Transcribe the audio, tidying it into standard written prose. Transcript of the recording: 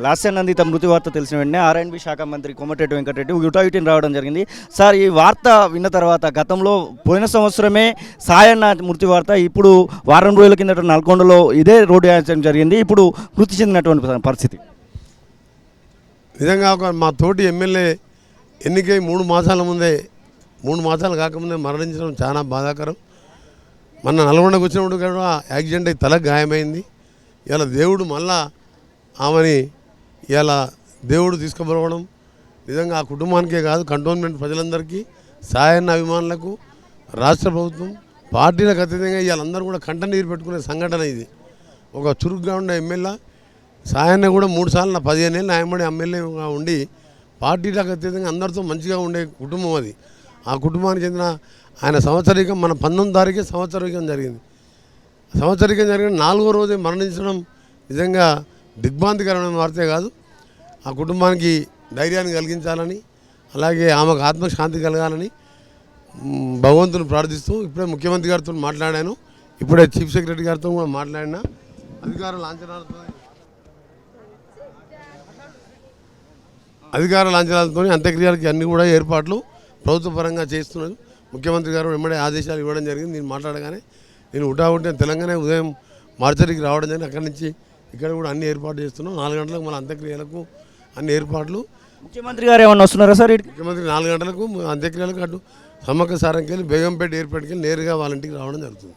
లాస్యానందిత మృతి వార్త తెలిసిన వెంటనే ఆర్ఎండ్బి శాఖ మంత్రి కోమటిరెడ్డి వెంకటరెడ్డి యుటాయుటిని రావడం జరిగింది. సార్, ఈ వార్త విన్న తర్వాత గతంలో పోయిన సంవత్సరమే సాయన్న మృతి వార్త, ఇప్పుడు వారం రోజుల కిందట నల్గొండలో ఇదే రోడ్డు యాక్సిడెంట్ జరిగింది. ఇప్పుడు మృతి చెందినటువంటి పరిస్థితి. నిజంగా మా తోటి ఎమ్మెల్యే ఎన్నికై 3 మాసాలు కాకముందే మరణించడం చాలా బాధాకరం. మొన్న నల్గొండకు వచ్చినప్పుడు కూడా యాక్సిడెంట్ అయి తలకు గాయమైంది. ఇలా దేవుడు మళ్ళా ఆమెని ఇలా దేవుడు తీసుకుపోవడం నిజంగా ఆ కుటుంబానికే కాదు, కంటోన్మెంట్ ప్రజలందరికీ, సాయన్న అభిమానులకు, రాష్ట్ర ప్రభుత్వం, పార్టీలకు అతీతంగా వీళ్ళందరూ కూడా కంట నీరు పెట్టుకునే సంఘటన ఇది. ఒక చురుగ్గా ఉండే ఎమ్మెల్యే సాయన్న కూడా 3 సార్లు నా 15 ఏళ్ళు న్యాయమడి ఎమ్మెల్యేగా ఉండి పార్టీలకు అతీతంగా అందరితో మంచిగా ఉండే కుటుంబం అది. ఆ కుటుంబానికి చెందిన ఆయన సంవత్సరీకం మన 19వ తారీఖే సంవత్సరీకం జరిగింది. సంవత్సరీకం జరిగిన 4వ రోజే మరణించడం నిజంగా దిగ్భ్రాంతికరమైన వార్తే కాదు. ఆ కుటుంబానికి ధైర్యాన్ని కలిగించాలని, అలాగే ఆమెకు ఆత్మశాంతి కలగాలని భగవంతుని ప్రార్థిస్తూ ఇప్పుడే ముఖ్యమంత్రి గారితో మాట్లాడాను, ఇప్పుడే చీఫ్ సెక్రటరీ గారితో కూడా మాట్లాడినా. అధికార లాంఛనాలతో అంత్యక్రియలకి అన్ని కూడా ఏర్పాట్లు ప్రభుత్వ పరంగా చేస్తున్నారు. ముఖ్యమంత్రి గారు వెంబడే ఆదేశాలు ఇవ్వడం జరిగింది. నేను మాట్లాడగానే నేను హుటాహుటిన తెలంగాణ ఉదయం మార్చరికి రావడం జరిగింది. అక్కడి నుంచి ఇక్కడ కూడా అన్ని ఏర్పాట్లు చేస్తున్నాం. 4 గంటలకు మన అంత్యక్రియలకు అన్ని ఏర్పాట్లు. ముఖ్యమంత్రి గారు ఏమన్నా వస్తున్నారా సార్? ముఖ్యమంత్రి 4 గంటలకు అంత్యక్రియలకు అటు సమ్మక్క సారంకెళ్ళి బేగంపేట ఎయిర్పోర్ట్కి వెళ్ళి నేరుగా వాళ్ళ ఇంటికి రావడం జరుగుతుంది.